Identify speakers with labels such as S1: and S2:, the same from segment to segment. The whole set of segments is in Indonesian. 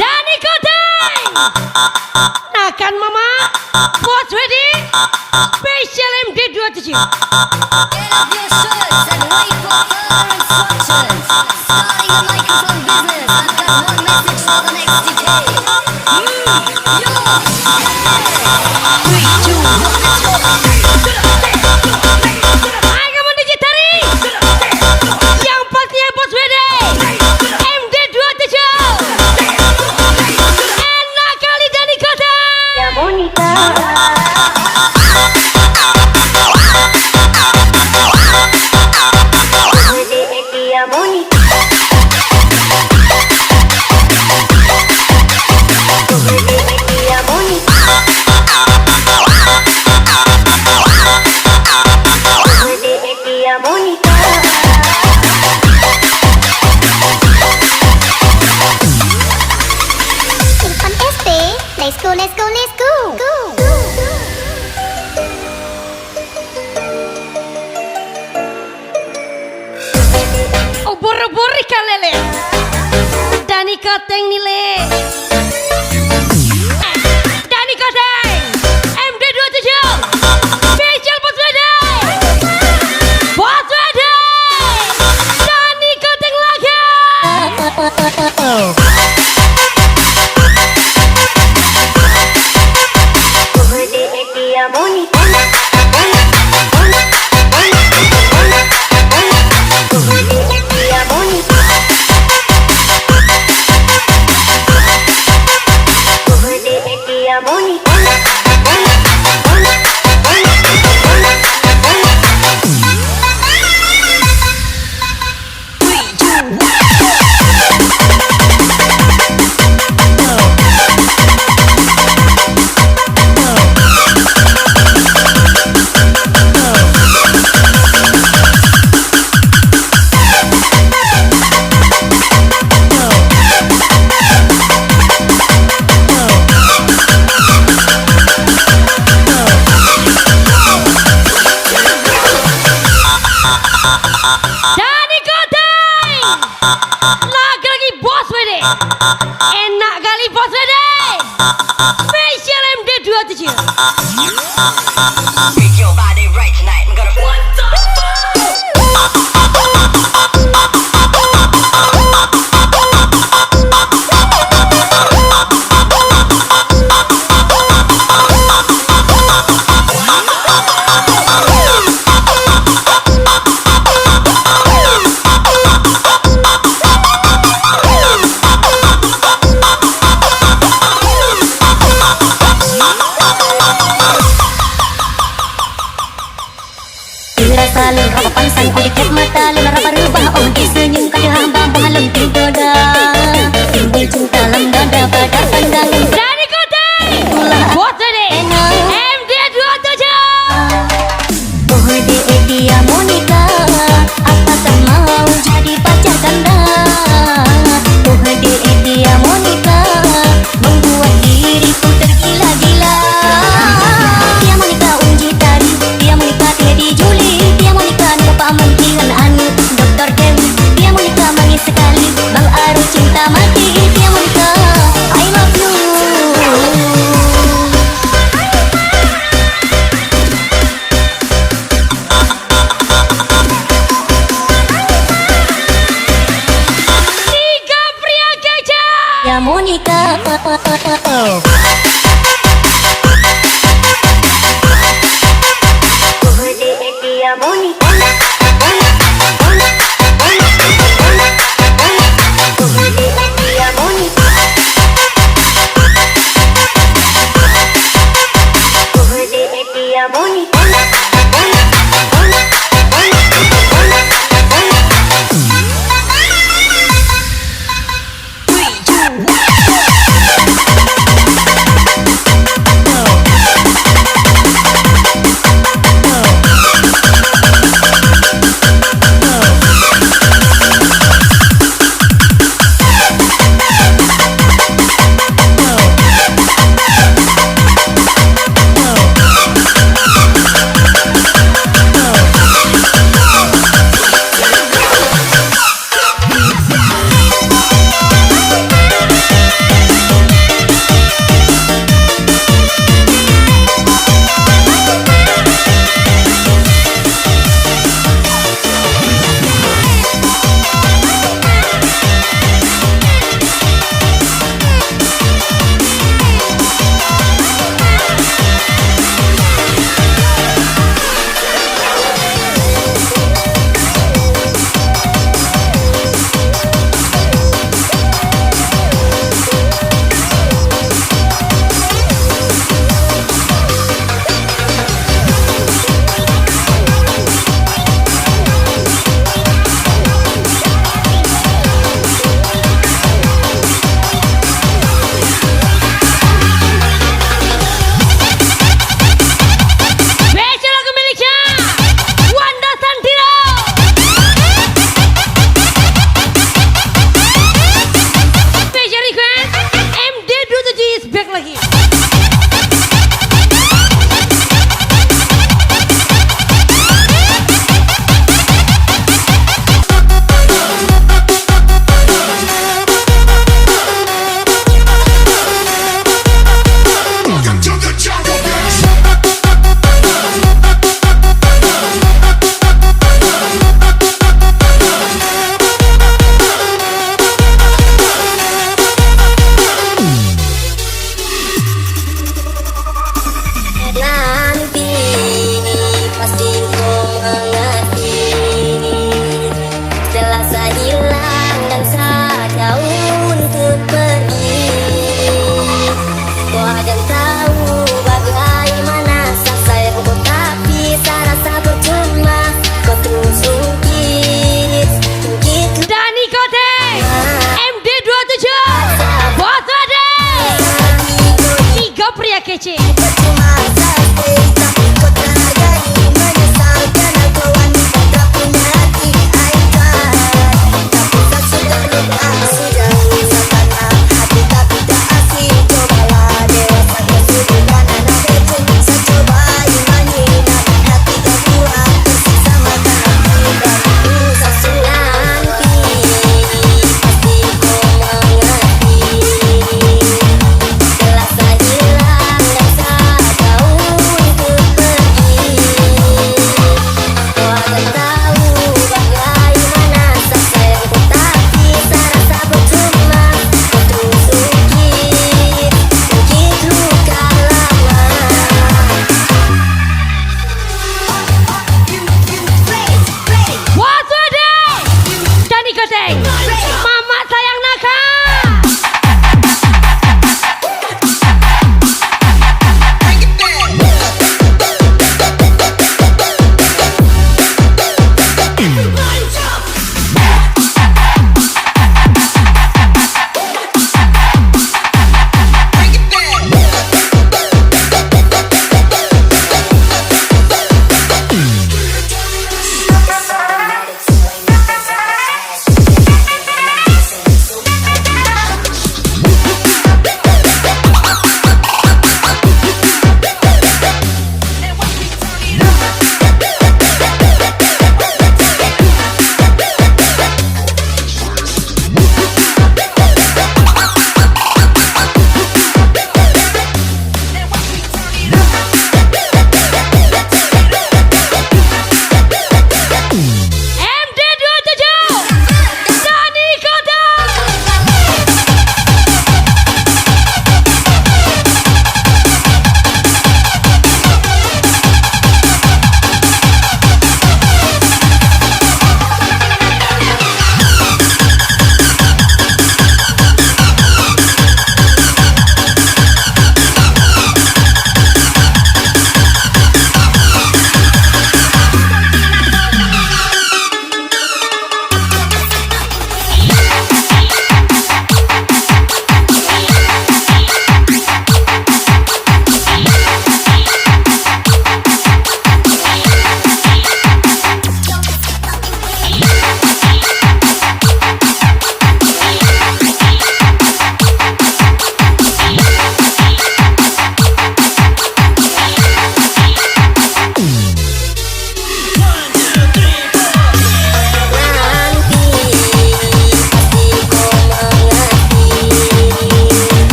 S1: Dani Kodeng, Nakan Mama, Bos Wedi, Special MD27. Boro-boro kalele. Dani Kodeng nile. Dani Kodeng, MD27. Special Bos Wedi. Bos Wedi. Dani Kodeng lagi. Dani Kodeng, lagi Bos Wedi. Enak kali Bos Wedi. Special MD27.
S2: Break your body right tonight. I'm gonna what the
S3: Saling raba pangsan kulit mata lula raba rubah oh disenyum kali hamba malam tidoda timbul cinta dalam dada pada pandangan
S1: Dani Kodeng, Bos Wedi. MD27.
S3: oh dia Monica apakah mau jadi pacar ganda oh dia Monica membuat diriku tergila-gila dia Monica unji tari dia Monica Teddy Julie Mentiran Anu Dr. Dewi dia Monica manis sekali Bang Aru cinta mati dia Monica I love you
S1: Tiga pria gajah.
S3: ya Monica dia Monica hilang dan sajauh untuk pergi. Kau akan tahu bagaimana sayangku, tapi saya rasa percuma. Kau terus ungkit
S1: Dani Kote MD27 Bos Wede 3 pria kece.
S3: percuma saja, tapi kau tak hargai. Menyesal karena kau wanita tak punya hati. Aikan tapi tak sudah lupa, sudah menyesalkan hati tapi tak asing. Cobalah dewasa bersudah dan anak becek. Saya coba menghina hati kau buat tersiksa, maka hati dan usah nanti pasti kau mengerti. Telah saya hilang dan sajauh untuk pergi. Kau akan tahu bagaimana sayangku, tapi saya rasa percuma. Kau terus ungkit luka lama.
S1: Bos Wede Dani Kote Mama sayang Naka.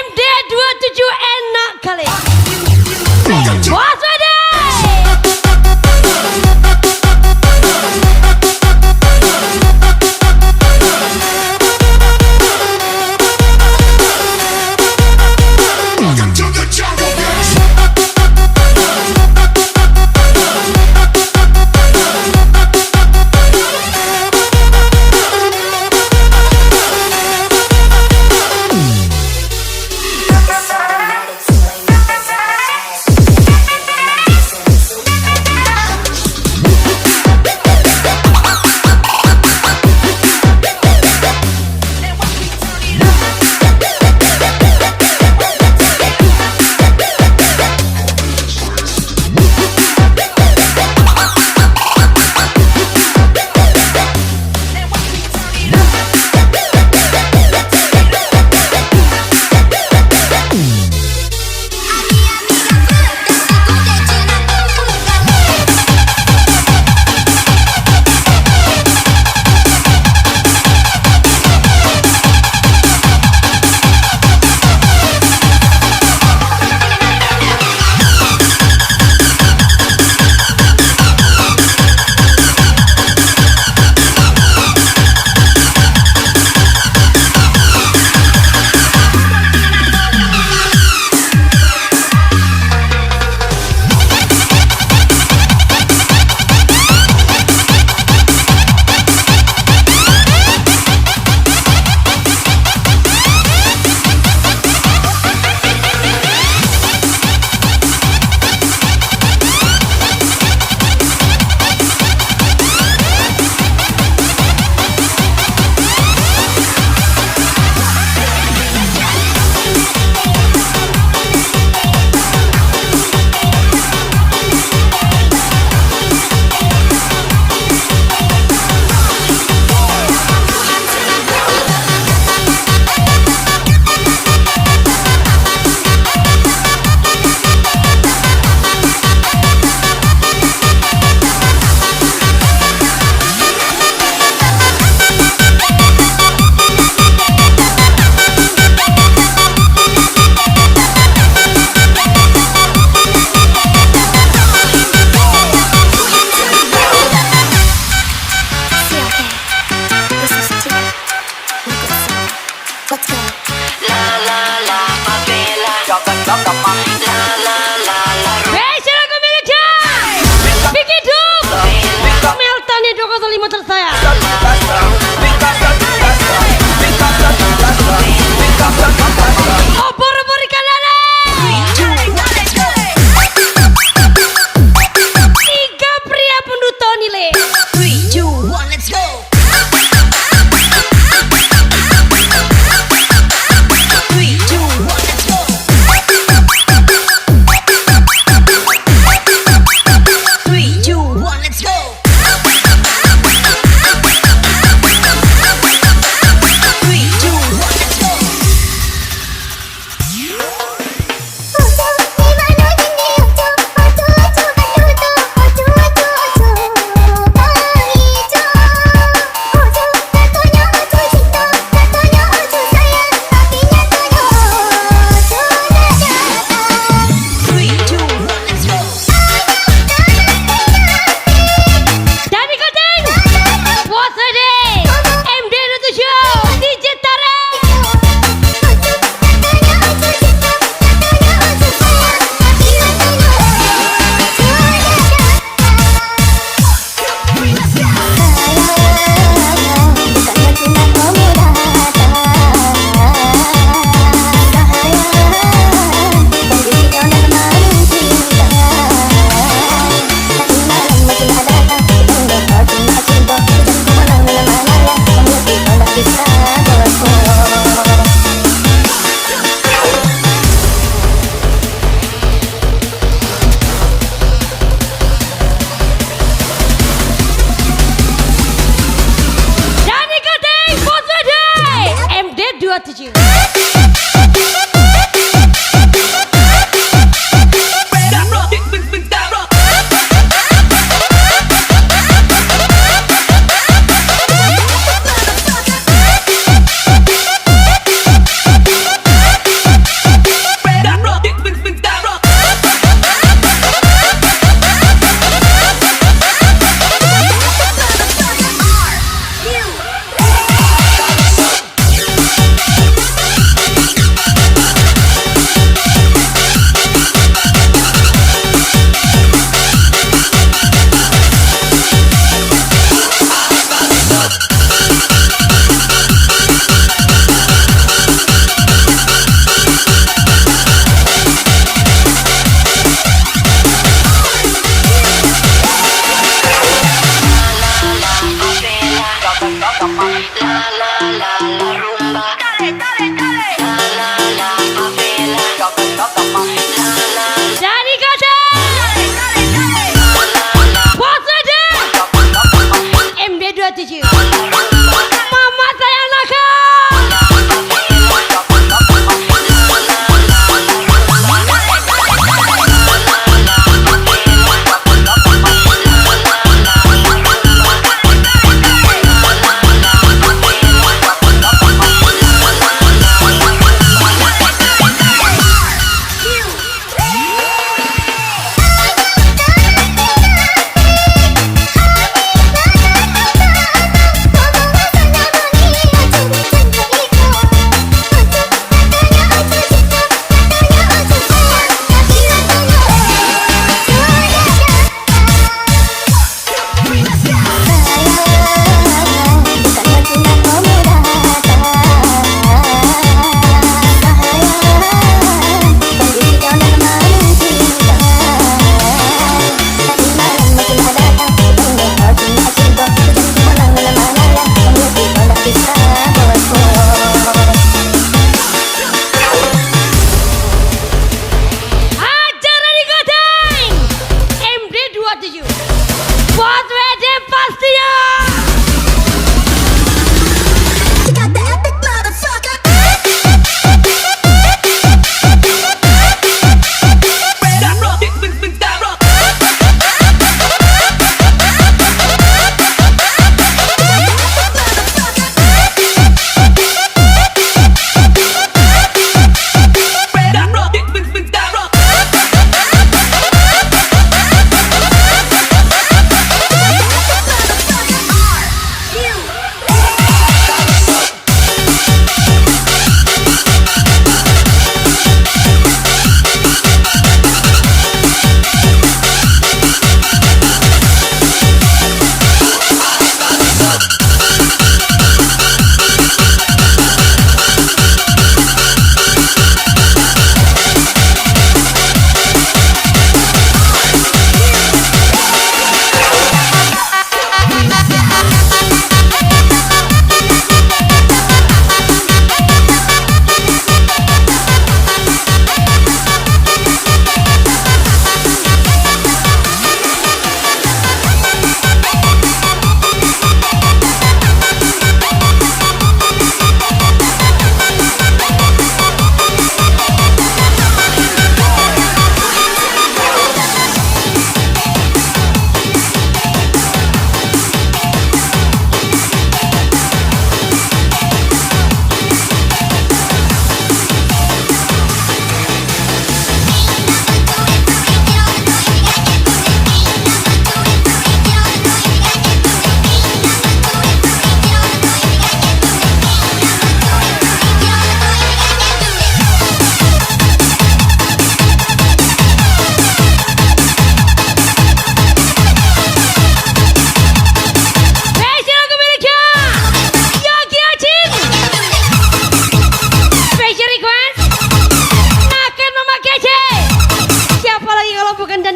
S1: MD27 Dani Kote. MD27 enak kali. Bos Wede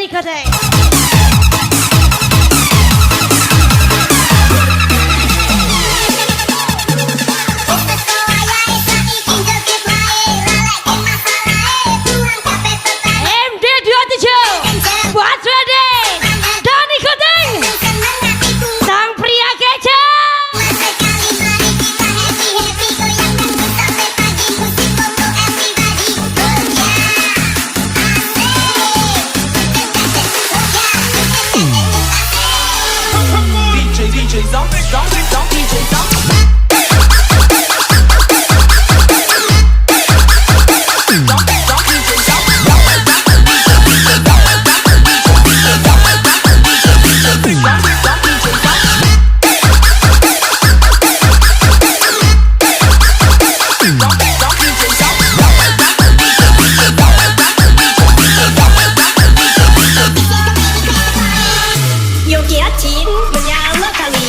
S1: Dani Kodeng. MD27 buat Swede Dani Kodeng, sang pria kece.
S4: DJ Zong, DJ Zong.
S3: Yogi Acin menyala kali.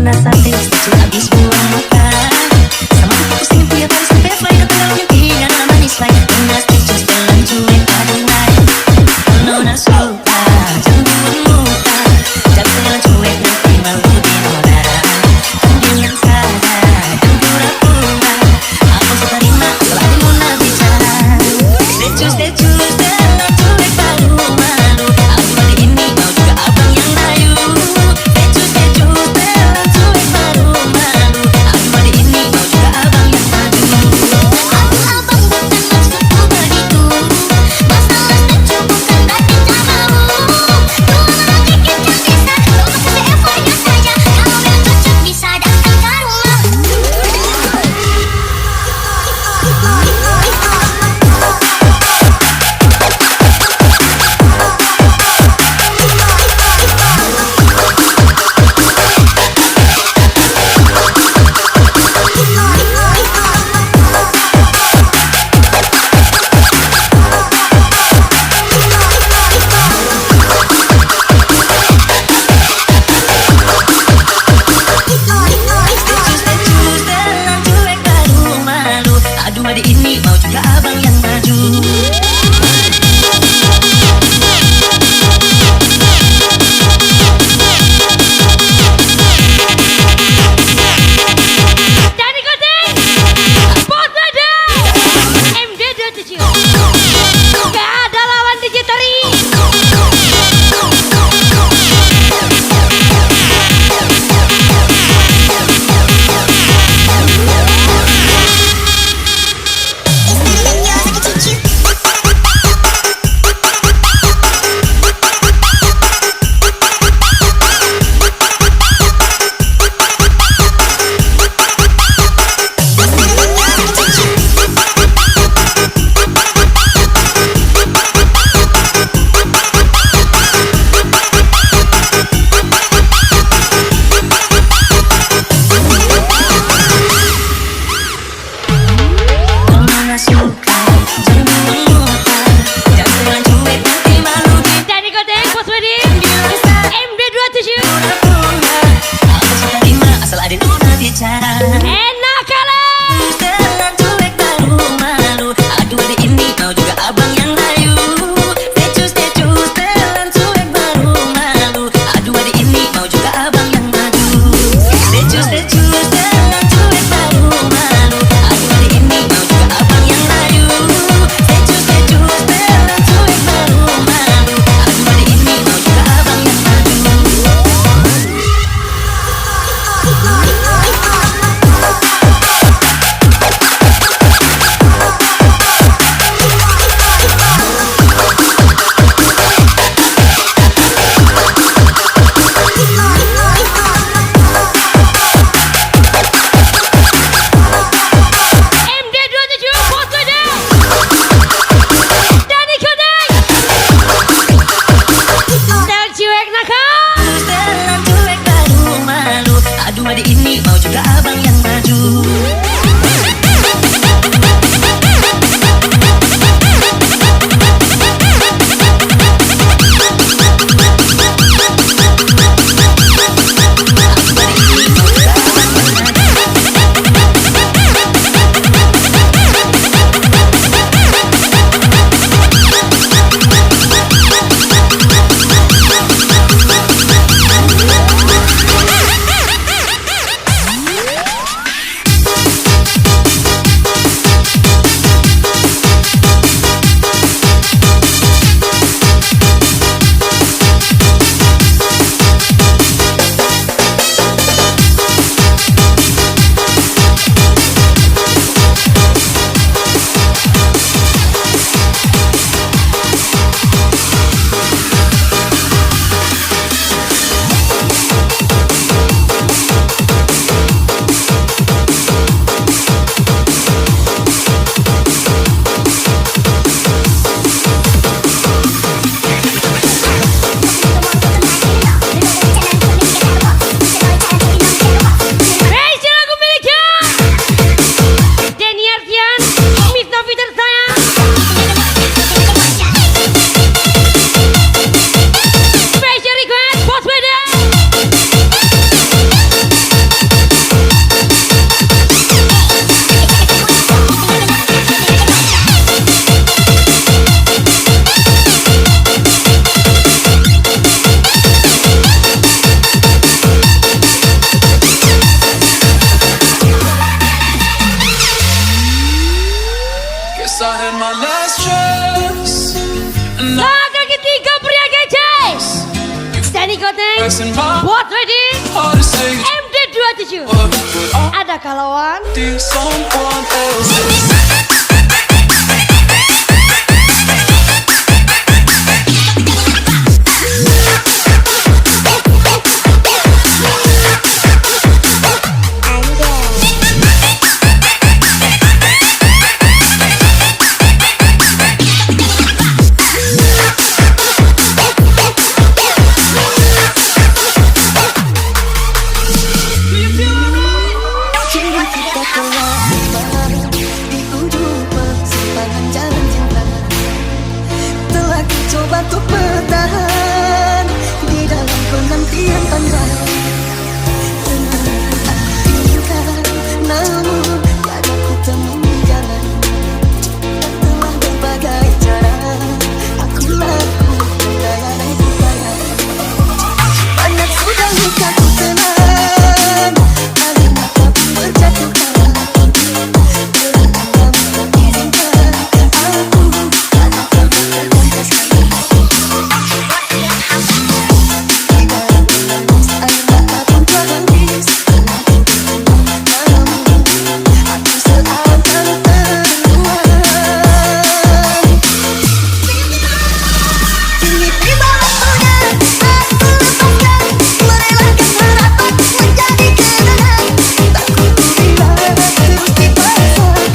S3: Nona sate setuju habis buang muka. Sama fokus ingin punya baris sampai fly datang dalam mimpi dan manis fly. Nona setuju setelan cuek aduh naik. Nona suka jangan buang muka, jangan setelan cuek nanti malu di Nona. Jangan saja dan pura-pura, aku suka terima setelah di Nona bicara. Setuju setelan cuek baru malu, aku hari ini mau juga abang yang layu. Setuju setelan cuek baru malu, aku hari ini mau juga abang yang maju. Abang bukan maksudku begitu, masalah setuju bukan berarti tak mau. Dua lagi kita bisa, coba kasih effortnya saja. Kalau memang cocok bisa datang ke rumah. Setelan cuek baru malu, aduh hari ini mau juga abang yang maju.
S1: Dan ikuti Bos Wede MD27. Gak ada lawan digitari. Nona suka jangan buang muka, jangan setelan cuek nanti malu di Dan ikuti Bos Wede MD27.
S3: pura-pura. Aku suka terima asal ada Nona bicara.
S1: Enak kali.
S3: Setelan cuek baru malu, aduh hari ini mau juga abang yang layu. Setuju setelan cuek baru malu, aduh hari ini mau juga abang yang maju. Setuju setelan cuek baru malu, aduh hari ini mau juga abang yang layu. Setuju setelan cuek baru malu, aduh hari ini mau juga abang yang maju.
S1: MD27 Bos Wede. Dan ikuti Sel cuek nakal.
S3: Setelan cuek baru malu, aduh hari ini mau juga abang yang maju.
S4: listen, my
S1: Buat ready?
S4: heart is saying
S1: MD27. Adakah lawan?
S4: someone else.
S3: Kini kita telah di ujung persimpangan jalan cinta. Telah ku coba untuk bertahan di dalam penantian panjang. Tenang aku inginkan, namun tiada ku temui jalan. Telah berbagai cara aku lakukan daya upaya. Banyak sudah luka ku telan, air mata pun berjatuhan. Dengan anda minta izinkan aku akan berkata sekali. Tidak menangis, air mata pun terhembus. Namun aku seakan terluar. Kini tiba waktunya aku lepaskan, merelakan harapan menjadi kenangan. Tak kuduga terus dipaksakan,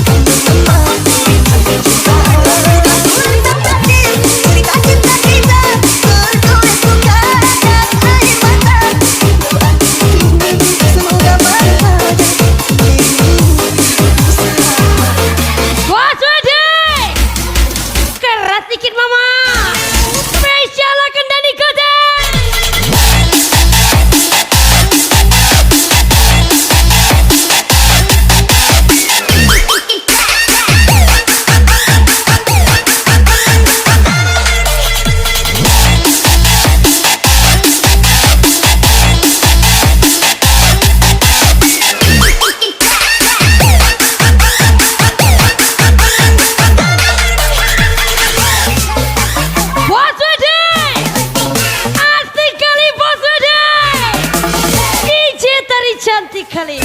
S3: kan menempati hati cinta. Aku ditempati cerita cinta kita, bertulis bukan dan air mata. Doaku kini semoga bahagia dirimu bersama.
S1: Buat ready? Keras dikit mama. Spesial akan Dani Koten. Buat ready? Asik kali bos ready. DJ tari cantik kali.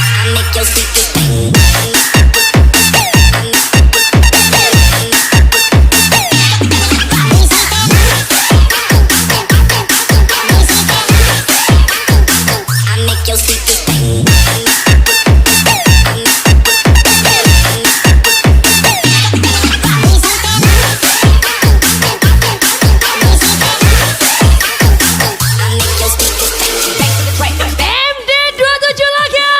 S2: I make your speakers bang. I make your speakers bang. I make your speakers bang.
S1: MD27 lagi.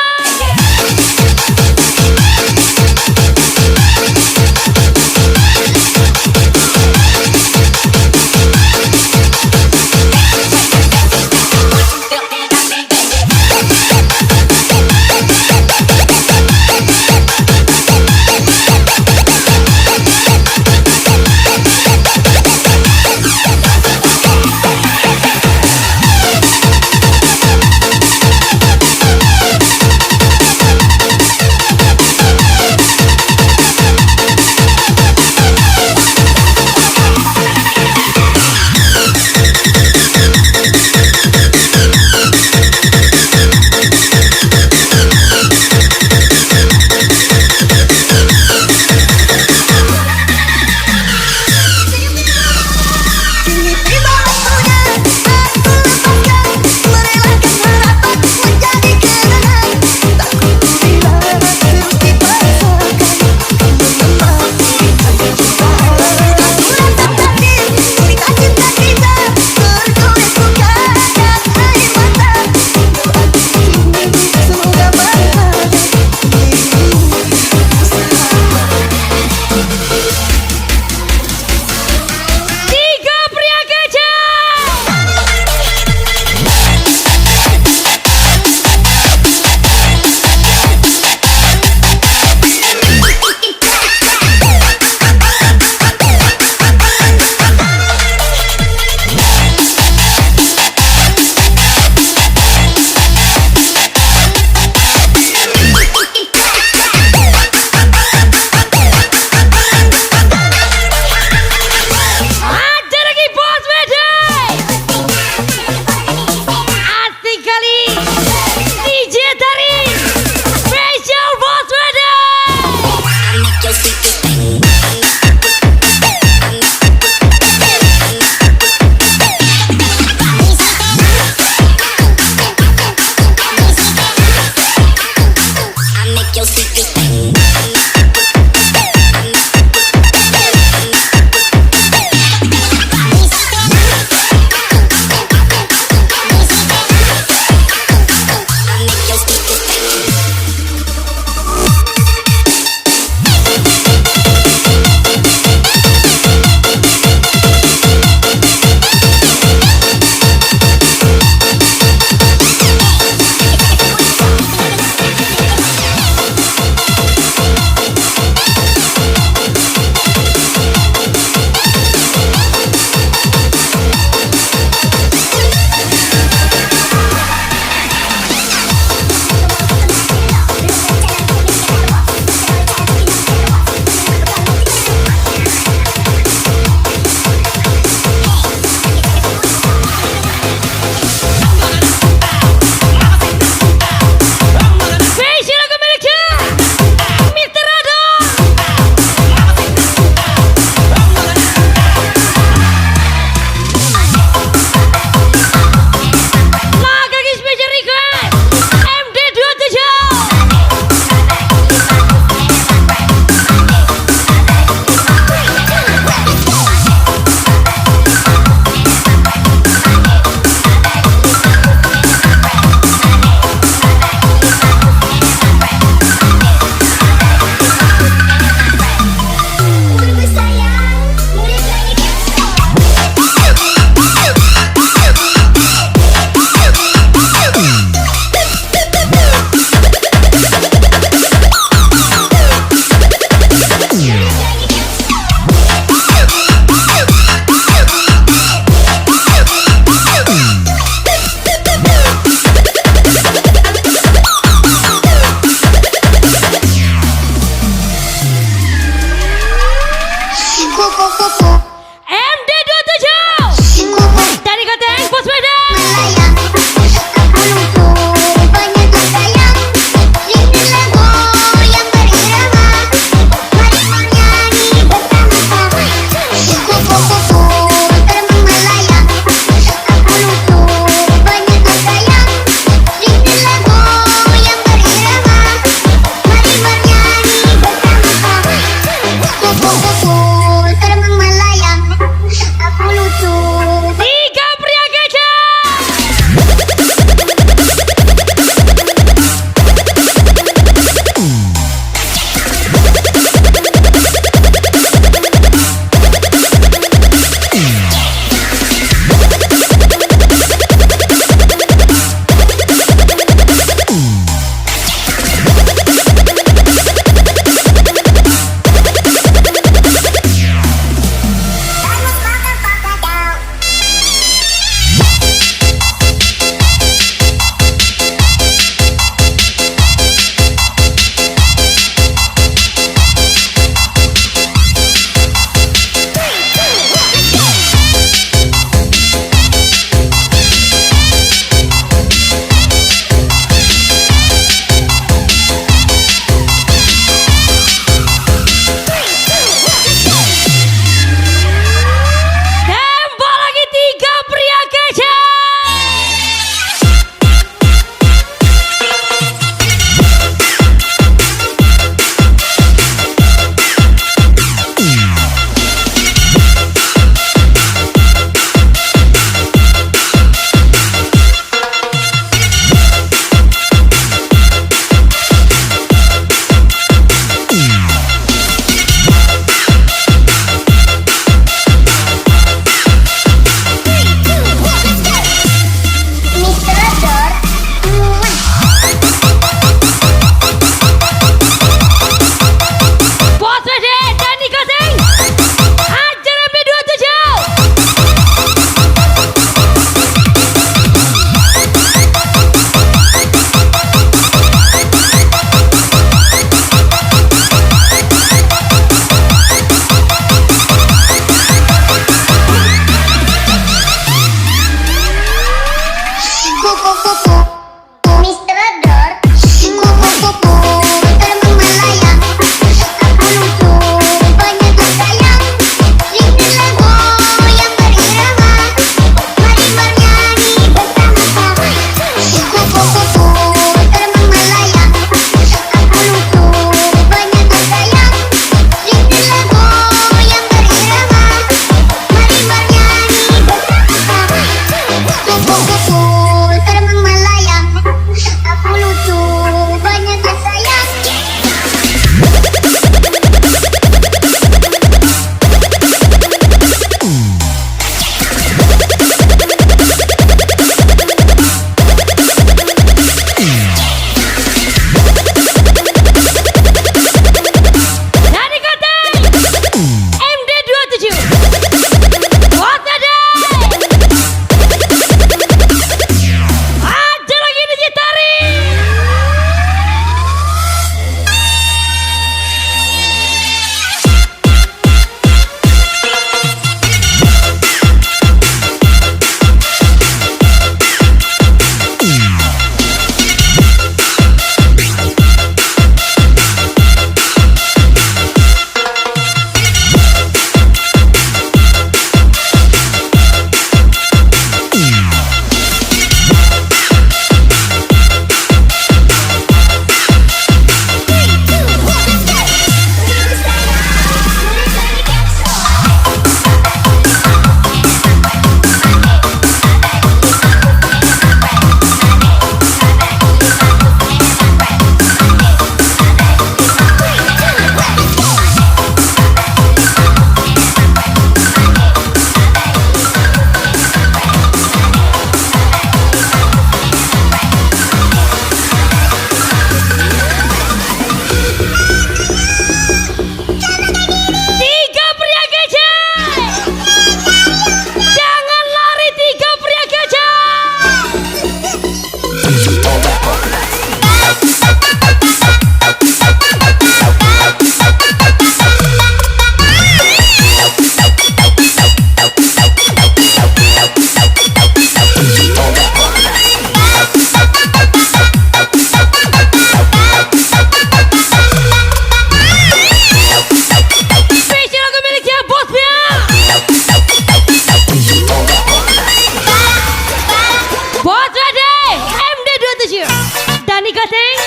S1: Dani Goteng.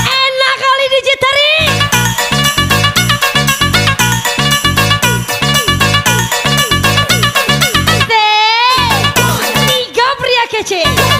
S1: Enak kali digitari. Tiga pria kece.